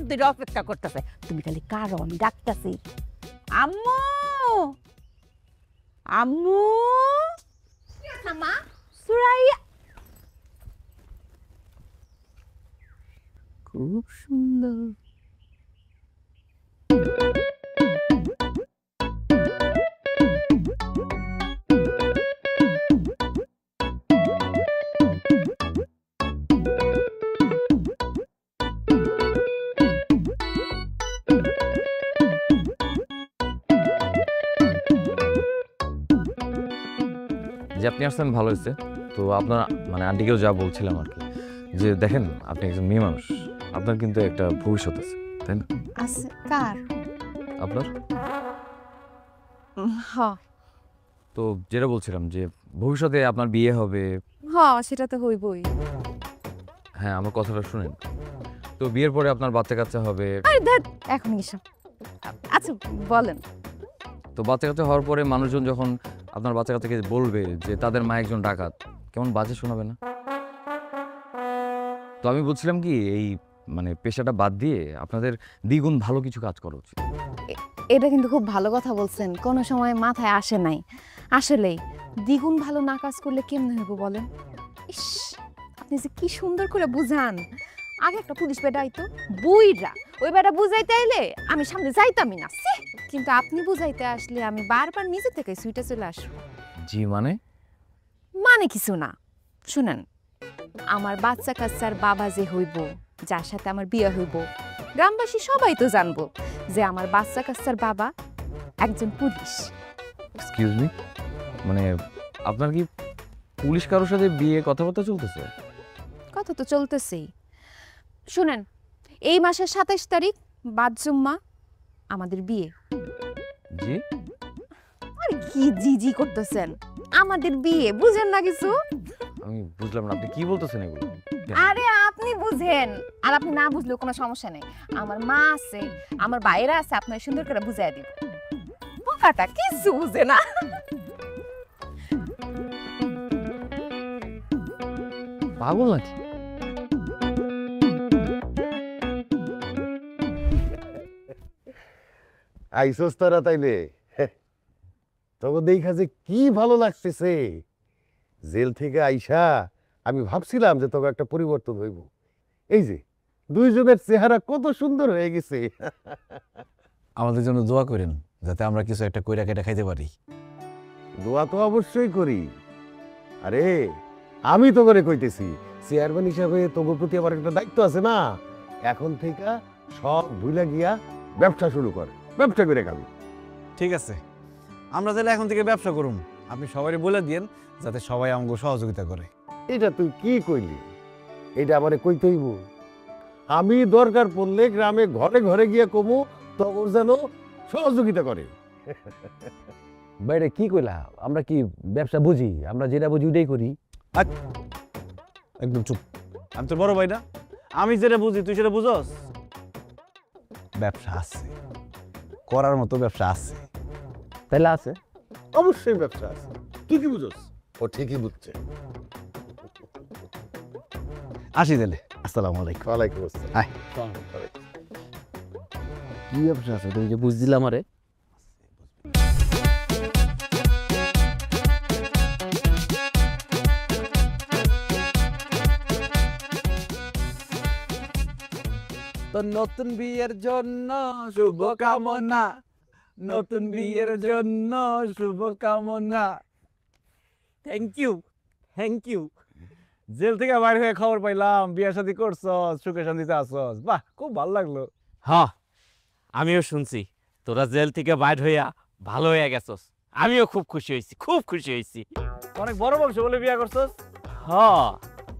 ধরে অপেক্ষা করতেছে। তুমি খালি কারো, আমি ডাকতেছি। আম্মু, আম্মু, মা, সুরাইয়া। খুব সুন্দর। যে আপনি আসছেন ভালো হয়েছে। তো আপনার মানে আন্টিকেও যা বলছিলাম আর কি, যে দেখেন আপনি একজন মেয়ে মানুষ, আপনার কিন্তু একটা ভবিষ্যৎ আছে, তাই না? আছে কার? আপনার। হ্যাঁ তো যেটা বলছিলাম যে ভবিষ্যতে আপনার বিয়ে হবে। হ্যাঁ, সেটা তো হইবই। হ্যাঁ, আমার কথাটা শুনেন। তো বিয়ের পরে আপনার বাচ্চা কাচ্চা হবে। আরে ধ্যাৎ, এখন এসব। আচ্ছা বলেন। তো বাচ্চা কাচ্চা হওয়ার পরে মানুষজন যখন আপনার বাচ্চা কাচ্চাকে বলবে যে তাদের মা একজন ডাকাত, কেমন বাজে শোনাবে না? তো আমি বলছিলাম কি, এই মানে পেশাটা বাদ দিয়ে আপনাদের দ্বিগুণ ভালো কিছু কাজ করা উচিত। এটা কিন্তু খুব ভালো কথা বলছেন, কোনো সময় মাথায় আসে নাই। আসলেই দ্বিগুণ ভালো না কাজ করলে কেমনে হইব বলেন? ইস, আপনি যে কি সুন্দর করে বুঝান। আগে একটা পুলিশ বেটা আইতো, বুইরা ওই বেটা বুঝাইতে আইলে আমি সামনে যাইতামই না। ছি! কিন্তু আপনি বুঝাইতে আসলে আমি বারবার নিজে থেকে সুইটা চলে আসবো। জি মানে? মানে কিছু না, শুনেন, আমার বাচ্চা কাচ্চার বাবা যে হইব, যার সাথে আমার বিয়ে হইব, গ্রামবাসী সবাই তো জানবো যে আমার বাচ্চা কাচ্চার বাবা একজন পুলিশ। এক্সকিউজ মি, মানে আপনার কি পুলিশ কারোর সাথে বিয়ে কথাবার্তা চলতেছে? কথা তো চলতেছেই। শুনেন, এই মাসের 27 তারিখ বাদ জুম্মা আমাদের বিয়ে। জি? আরে কি জি জি করতেছেন? আমাদের বিয়ে বুঝেন না কিছু? আমি বুঝলাম না, আপনি কি বলতেছেন এগুলো? আরে আপনি বুঝেন, আর আপনি না বুঝলেও কোনো সমস্যা নেই। আমার মা আছে, আমার ভাইরা আছে, আপনার সুন্দর করে বুঝাই দিব। বোকাটা কিছু বুঝে না। পাগল নাকি? আইসোস তারা তাইলে তখন দেখা যে কি ভালো লাগতেছে। জেল থেকে আইসা আমি ভাবছিলাম যে তোকে একটা পরিবর্তন হইব। এই যে দুইজনের চেহারা কত সুন্দর হয়ে গেছে। আমাদের জন্য দোয়া করেন যাতে আমরা কিছু একটা কইরা কেটে খাইতে পারি। দোয়া তো অবশ্যই করি। আরে আমি তো করে কইতেছি, চেয়ারম্যান হিসাবে তোর প্রতি আমার একটা দায়িত্ব আছে না। এখন থেকে সব ভুলে গিয়া ব্যবসা শুরু কর, ব্যবসা করে খাবি। ঠিক আছে, আমরা তাহলে এখন থেকে ব্যবসা করুম। আপনি সবাই বলে দিয়েন যাতে সবাই আমাকে সহযোগিতা করে। এটা তুই কি কইলি? এটা আমারে কইতে হইব? আমি দরকার পড়লে গ্রামে ঘরে ঘরে গিয়া কমু, তখন যেন সহযোগিতা করে। বাইরে কি কইলা? আমরা কি ব্যবসা বুঝি? আমরা যেটা বুঝি ওটাই করি। একদম চুপ। আমি তোর বড় ভাই না? আমি যেটা বুঝি তুই সেটা বুঝস? ব্যবসা আছে, করার মতো ব্যবসা আছে। তাইলে আছে? অবশ্যই ব্যবসা আছে। তুই কি বুঝস? ও ঠিকই বুঝছে। আসি তাহলে, আসসালামু আলাইকুম। ওয়ালাইকুম আসসালাম। আয়। কি ব্যবসা আছে তুমি যে বুঝ দিলা আমারে? তো নতুন বিয়ের জন্য শুভ কামনা, নতুন বিয়ের জন্য শুভ কামনা। Thank you, thank you. Jail থেকে বাইরে হয়ে খবর পাইলাম বিয়ে শাদী করছস, সুখে শান্তিতে আসছস। বাহ, খুব ভালো লাগলো। হ্যাঁ, আমিও শুনছি তোরা জেল থেকে বাইর হইয়া ভালো হইয়া গেছস। আমিও খুব খুশি হয়েছি, খুব খুশি হয়েছি। অনেক বড় বংশ বলে বিয়ে করছস। হ্যাঁ,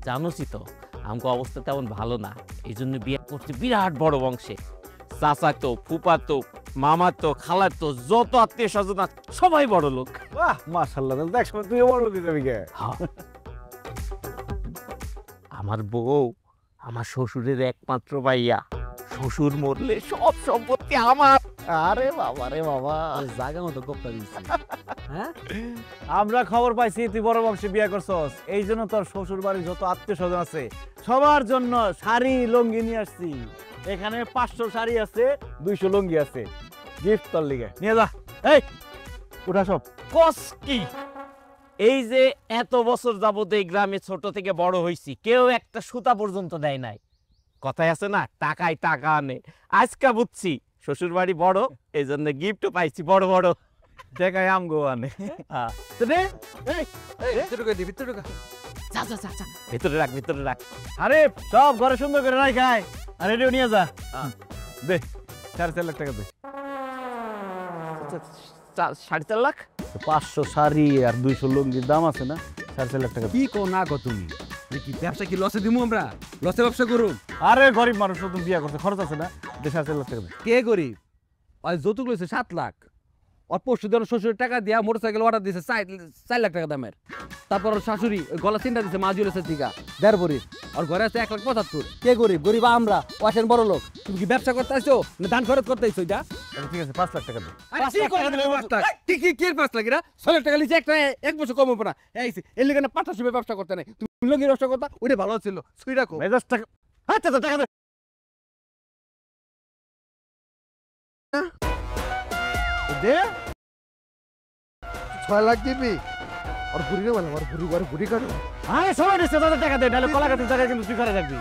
জানোসই তো আমাকে অবস্থা তেমন ভালো না, এই জন্য বিয়ে করছি বিরাট বড় বংশে। চাচাতো, ফুপাতো, মামাতো, খালাতো, যত আত্মীয় স্বজন সবাই বড় লোক। বাহ, মাশাআল্লাহ, তাহলে দেখ সময় তুই বড় লোক যাবি কে? আমার বউ আমার শ্বশুরের একমাত্র ভাইয়া, শ্বশুর মরলে সব সম্পত্তি আমার। আরে বাবা রে বাবা, জায়গা মতো কোপটা দিচ্ছি। হ্যাঁ আমরা খবর পাইছি তুই বড় বংশে বিয়ে করছস, এই জন্য তোর শ্বশুর বাড়ির যত আত্মীয় স্বজন আছে সবার জন্য শাড়ি লুঙ্গি নিয়ে আসছি। এখানে 500 শাড়ি আছে, 200 লুঙ্গি আছে, গিফট তোর লিগে নিয়ে যা। এই উঠা সব। কস কি? এই যে এত বছর যাবত এই গ্রামে ছোট থেকে বড় হইছি, কেউ একটা সুতা পর্যন্ত দেয় নাই। কথায় আছে না, টাকায় টাকা আনে। আজকা বুঝছি শ্বশুর বাড়ি বড়, এই জন্য গিফটও পাইছি বড় বড়। দেখায় আমগো আনে। তো নে, এই যা যা যা যা, ভেতরে রাখ ভেতরে রাখ। আরে সব ঘরে সুন্দর করে নাই খায়, আর রেডিও নিয়ে যা। দে 4.5 লাখ টাকা দে। 4.5 লাখ? 500 শাড়ি আর 200 লুঙ্গির দাম আছে না, 4.5 লাখ টাকা। কি কো না কো তুমি কি ব্যবসা কি লসে দিমু আমরা? লসে ব্যবসা করুম? আরে গরিব মানুষ নতুন বিয়ে করছে, খরচ আছে না, 4.5 লাখ টাকা দে। কে গরিব? ওই যৌতুক লইছে 7 লাখ। ওর পরশু দিন শ্বশুরের টাকা দিয়া মোটরসাইকেল অর্ডার দিছে 4 লাখ টাকা দামের। তারপর ওর শাশুড়ি ওই গলা চিন্তা দিছে মাজুলেছে টিকা 1.5 ভরি। আর ঘরে আছে 1,75,000। কে গরিব? গরিব আমরা, ওয়াসেন বড় লোক। তুমি কি ব্যবসা করতে আইছো না ধান খরচ করতে আইছো? এটা ঠিক আছে 5 লাখ টাকা দে। 5 লাখ না 6 লাখ টাকা লিছে একটা এক বছর কম হবে না। এইছে এর লিগে না পার্টনারশিপে ব্যবসা করতে নাই। তুমি লগি ব্যবসা করতা, ওইটা ভালো ছিল। সুই রাখো। মেজাজ টাকা, আচ্ছা তো টাকা দে। দে 6 লাখ দিবি আর ঘুরি রে বলে, আর ঘুরি কাটো। আরে সবাই দিচ্ছে, তাদের টাকা দে, নাহলে কলাগাছির টাকা কিন্তু তুই ঘরে রাখবি।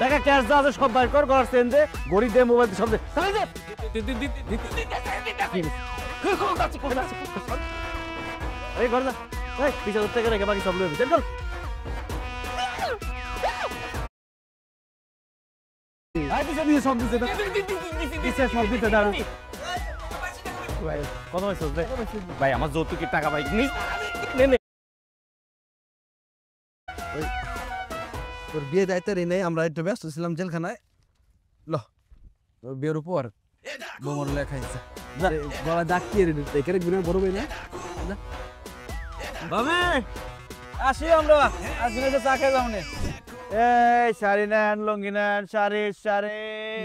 টাকা ক্যাশ যা আছে সব বাইর কর, ঘর সেন দে, ঘড়ি দে, মোবাইল দে, সব দে। তাহলে দে। এই ঘর যা, এই 20,000 টাকা রেখে বাকি সব লয়ে চল চল। আই দিছে সব দিছে, দিছে সব দিছে দাঁড়া। কত হয়েছে দে? ভাই আমার যৌতুকের টাকা ভাই নে নে। তোর বিয়ে দায়িত্ব নেই, আমরা একটু ব্যস্ত ছিলাম জেলখানায়। ল তোর বিয়ের উপর বোমর লেখাইছে গলা ডাকিয়ে এখানে গুণে বড় ভাই না। বাবে আসি আমরা, আজকে চা খেয়ে যাও নে। এই শাড়ি নেন, লুঙ্গি নেন, শাড়ি শাড়ি।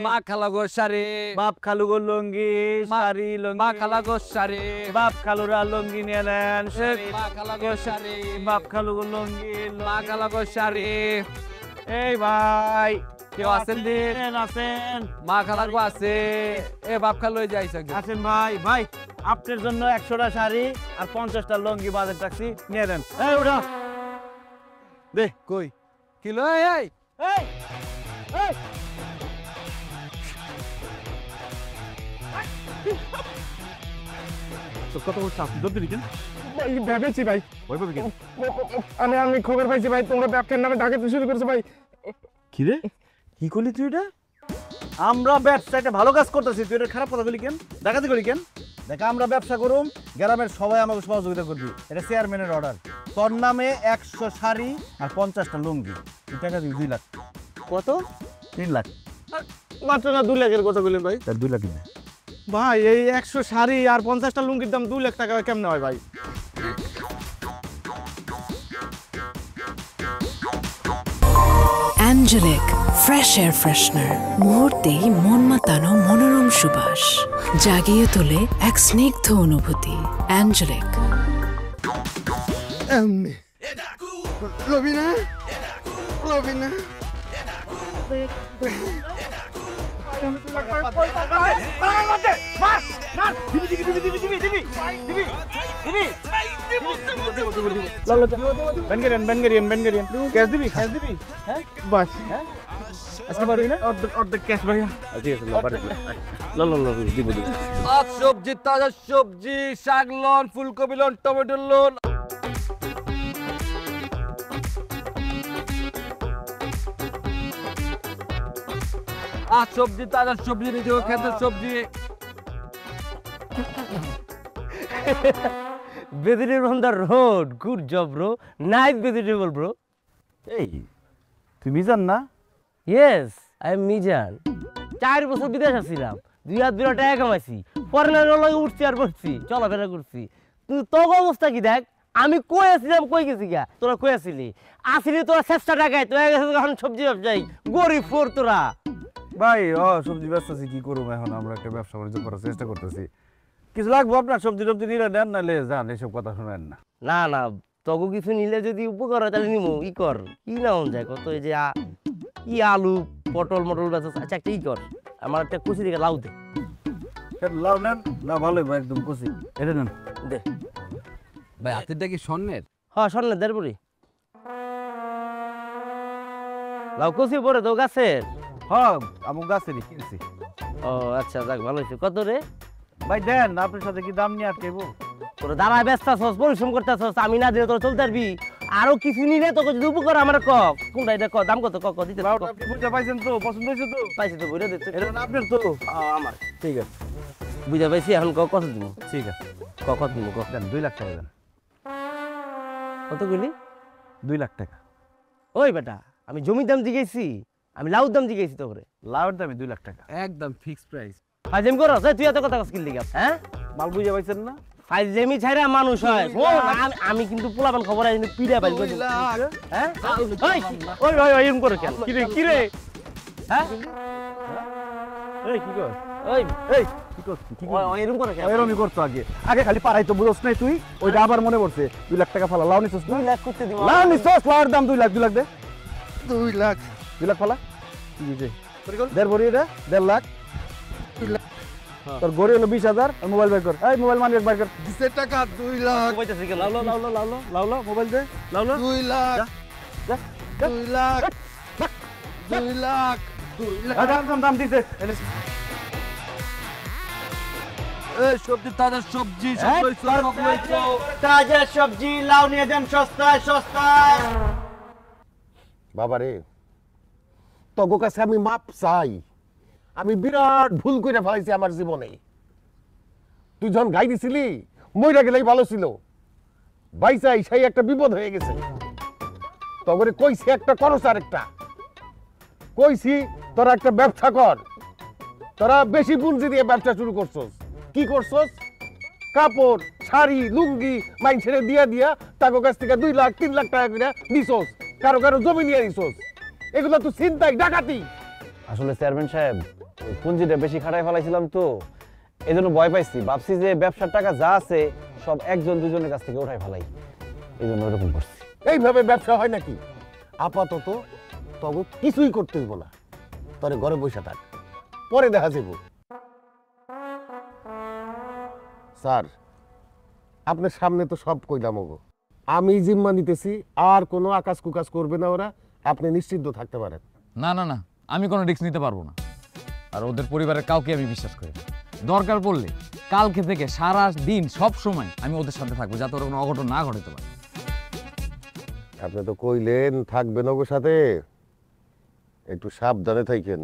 মা খালা গো সারে, বাপ খালু গো লুঙ্গি, শাড়ি লুঙ্গি। মা খালা গো সারে, বাপ খালুরা লুঙ্গি নিয়ে নেন, শাড়ি। মা খালা গো সারে, বাপ খালু গো লুঙ্গি, মা খালা গো সারে। এই ভাই কেউ আছেন দি? আছেন মা খালা গো আছে। এ বাপ খালো যাইছে আছেন ভাই। ভাই আপনার জন্য 100টা শাড়ি আর 50টা লুঙ্গি বাজেট রাখছি, নিয়ে নেন। এই উঠা দে। কই কিলো এই এই এই তো কত চাপ দব দিলি কেন? ভেবেছি ভাই, ওই ভাবে কেন? আমি খবর পাইছি ভাই তোমরা ব্যবসার নামে ডাকাতি শুরু করেছো ভাই। কি রে, কি করলি তুই এটা? আমরা ব্যবসাটা ভালো কাজ করতেছি, তুই এটা খারাপ কথা বলি কেন, ডাকাতি করি কেন? দেখ আমরা ব্যবসা করুম, গ্রামের সবাই আমাকে সহযোগিতা করবি, এটা চেয়ারম্যানের অর্ডার। তোর নামে 100 শাড়ি আর 50টা লুঙ্গি, তুই টাকা দিবি 2 লাখ। কত? 3 লাখ। মাত্র না 2 লাখের কথা বললেন ভাই। তার 2 লাখ দিবে ভাই এই 100 শাড়ি আর 50টা লুঙ্গির দাম 2 লাখ টাকা কেমনে হয় ভাই? অ্যাঞ্জেলিক ফ্রেশ এয়ার ফ্রেশনার মুহূর্তেই মন মাতানো মনোরম সুবাস জাগিয়ে তোলে এক স্নিগ্ধ অনুভূতি। অ্যাঞ্জেলিক। রবিনা রবিনা বাস আচ্ছা পারবি না? অর্ধেক ক্যাশ ভাইয়া। ঠিক আছে আজ সবজি, তাজা সবজি, শাক লন, ফুলকপি লন, টমেটো লন। আজ সবজি, তাজা সবজি নিতে হবে, খেতের সবজি। Vegetable on the road. Good job, bro. Nice vegetable, bro. এই তুই মিজান না? Yes, I am Mijan. 4 বছর বিদেশ আছিলাম, 2 হাত 2 টাকা কামাইছি, পরে না লগে উঠছি আর বসছি, চলাফেরা করছি। কিন্তু তোর অবস্থা কি দেখ, আমি কই আসছিলাম, কই গেছি গা? তোরা কই আসছিলি? আসলি তোরা 6টা টাকায়, তোরা গেছে এখন সবজি ব্যবসায়ী, গরিব ফোর তোরা। ভাই সবজি ব্যস্ত আছি, কি করবো এখন, আমরা একটা ব্যবসা বাণিজ্য করার চেষ্টা করতেছি। কিছু লাগবো আপনার সবজি টবজি নিলে নেন, নাহলে যান, এসব কথা শুনেন না। না না, তগো কিছু নিলে যদি উপকার হয় তাহলে নিমু। ই কর, কি না হন যায় কত, এই যে কি আলু পটল মটল বেচা, আচ্ছা একটা ই কর, আমার একটা কুচি দিকে লাউ দে। লাউ নেন, লাউ ভালোই ভাই, একদম কষি, এটা নেন। দে ভাই হাতেরটা কি স্বর্ণের? হ্যাঁ স্বর্ণের দেড় পরি লাউ কুচি পরে তো গাছের। হ্যাঁ আমার গাছেরই কিনছি। ও আচ্ছা, যাক ভালো হয়েছে। কত রে ভাই দেন, আপনার সাথে কি দাম নিয়ে আটকেব? তোরা দাঁড়ায় ব্যস্ত আছস, পরিশ্রম করতেছস, আমি না দিলে তোরা চলতে পারবি? আরো কিছু নিলে তোকে যদি উপকার আমার ক, কোনটা এটা ক, দাম কত ক দিতে লাউটা আপনি বুঝতে পাইছেন তো? পছন্দ হয়েছে তো? পাইছি তো, বইটা দিতে। এটা আপনার তো? আমার ঠিক আছে, বুঝা পাইছি। এখন ক কত দিব? ঠিক আছে, কত দিব ক? দেন 2 লাখ টাকা দেন। কত গুলি? 2 লাখ টাকা। ওই বেটা, আমি জমির দাম জিগেছি, আমি লাউর দাম জিগেছি তো করে। লাউয়ের দামে 2 লাখ টাকা। একদম ফিক্সড প্রাইস। ফাইজেম করো, তুই এত কথা কিনলি গা? হ্যাঁ মাল বুঝে পাইছেন না? ফাইজেমি ছাইরা মানুষ হয়। আমি কিন্তু পোলাপান খবর আছে, পিড়া পাইব। হ্যাঁ ওই ওই ওই এরকম করে কেন? কি রে হ্যাঁ এই কি কর? ওই এই কি কর? কি কর? ওই এরকম করে কেন? এরমই করতো আগে, আগে খালি পারাই তো বুঝছ নাই তুই? ওইটা আবার মনে পড়ছে। 2 লাখ টাকা ফালা, লাউ নিছস? 2 লাখ করতে দিব? লাউ নিছস? লাউয়ের দাম 2 লাখ, 2 লাখ দে। 2 লাখ ফালা। কি দিছে? দেড় ভরি এটা, 1.5 লাখ। তোর গড়ি হলো 20,000, আর মোবাইল বের কর। এই মোবাইল মানি বের কর। দিছে টাকা 2 লাখ। কইতাছি কেন? লাউলো মোবাইল দে, লাউলো। 2 লাখ। যা 2 লাখ। 2 লাখ। 2 লাখ। দাম দিছে। এই সবজি, তাজা সবজি, সব লইছো, সব লইছো। তাজা সবজি, লাউ নিয়ে যান সস্তায় সস্তায়। বাবারে, তগো কাছে আমি মাপ চাই। আমি বিরাট ভুল করে ফেলাইছি আমার জীবনে। তুই যখন গাই দিছিলি, মইরা গেলেই ভালো ছিল। বাইসাই সেই একটা বিপদ হয়ে গেছে। তগরে কইছি একটা করস, আর একটা কইছি তোরা একটা ব্যবসা কর। তোরা বেশি পুঁজি দিয়ে ব্যবসা শুরু করছস। কি করছস? কাপড়, শাড়ি, লুঙ্গি মাইন দিয়া দিয়া তাগো কাছ থেকে 2 লাখ 3 লাখ টাকা করে নিছস। কারো কারো জমি নিয়ে নিছস। এগুলো তো চিন্তাই, ডাকাতি। আসলে চেয়ারম্যান সাহেব, ওই পুঁজিটা বেশি খাটাই ফেলাইছিলাম তো, এই জন্য ভয় পাইছি। ভাবছি যে ব্যবসার টাকা যা আছে সব একজন দুজনের কাছ থেকে উঠাই ফেলাই, এই জন্য ওরকম করছি। এইভাবে ব্যবসা হয় নাকি? আপাতত তবে কিছুই করতে হইব না। তোরে ঘরে বসে থাক, পরে দেখা যাব। স্যার, আপনার সামনে তো সব কইলাম। ওগো আমি জিম্মা নিতেছি, আর কোনো আকাশ কুকাশ করবে না ওরা। আপনি নিশ্চিন্ত থাকতে পারেন। না না না, আমি কোনো রিস্ক নিতে পারবো না। আর ওদের পরিবারের কাউকে আমি বিশ্বাস করি না। দরকার পড়লে কালকে থেকে সারা দিন সব সময় আমি ওদের সাথে থাকবো, যাতে ওরা কোনো অঘটন না ঘটাতে পারে। আপনি তো কইলেন থাকবেন ওগো সাথে, একটু সাবধানে থাকেন।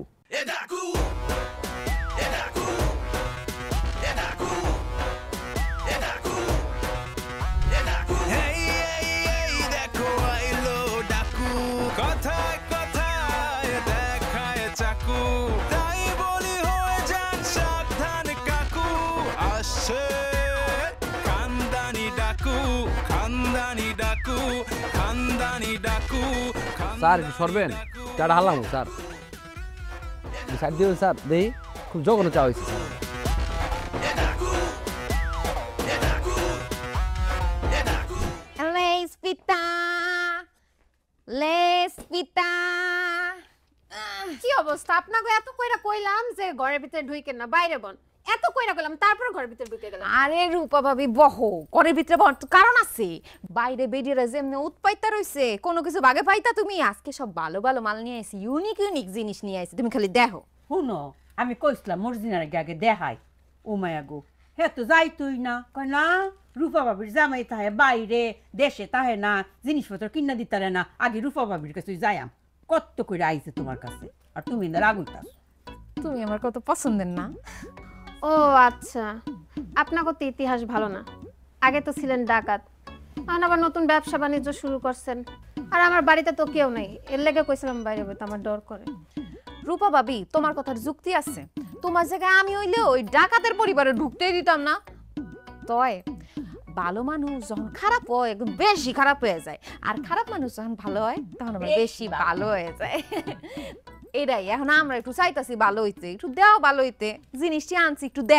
স্যার একটু সরবেন, চাটা হারলাম স্যার। সাইড দিবেন স্যার, দেখি খুব জঘন্য চা হয়েছে স্যার। লেস পিতা, লেস পিতা। কি অবস্থা আপনাকে? এত কইরা কইলাম যে ঘরের ভিতরে ঢুইকেন না, বাইরে বন। এত কইরা কইলাম, তারপর ঘরের ভিতরে ঢুকে গেলাম। আরে রূপা ভাবি বহো, ঘরের ভিতরে বহো, কারণ আছে। বাইরে বেডিরা যেমনি উৎপাইতা রইছে, কোনো কিছু ভাগে পাইতা তুমি। আজকে সব ভালো ভালো মাল নিয়ে আইছি, ইউনিক ইউনিক জিনিস নিয়ে আইছি, তুমি খালি দেখো। শুনো, আমি কইছিলাম মর্জিনার আগে দেখাই। ও মায়া গো, হে তো যাই তুই না, কয় না রূপা ভাবির জামাই তাহে বাইরে দেশে তাহে না, জিনিসপত্র কিনা দিতারে না, আগে রূপা ভাবির কাছে যাইয়াম। কত করে আইছে তোমার কাছে, আর তুমি না রাগুইতাস। তুমি আমার কত পছন্দের না? ও আচ্ছা, আপনাকে তো ইতিহাস ভালো না। আগে তো ছিলেন ডাকাত, এখন আবার নতুন ব্যবসা বাণিজ্য শুরু করছেন। আর আমার বাড়িতে তো কেউ নেই, এর লেগে কইছিলাম বাইরে হইতে, আমার ডর করে। রূপা ভাবি, তোমার কথার যুক্তি আছে। তোমার জায়গায় আমি হইলে ওই ডাকাতের পরিবারে ঢুকতেই দিতাম না। তয় ভালো মানুষ যখন খারাপ হয় একদম বেশি খারাপ হয়ে যায়, আর খারাপ মানুষ যখন ভালো হয় তখন আবার বেশি ভালো হয়ে যায়। এটাই এখন আমরা একটু চাইতাছি ভালো হইতে, একটু দেও ভালো হইতে। জিনিসটি আনছি একটু দেও।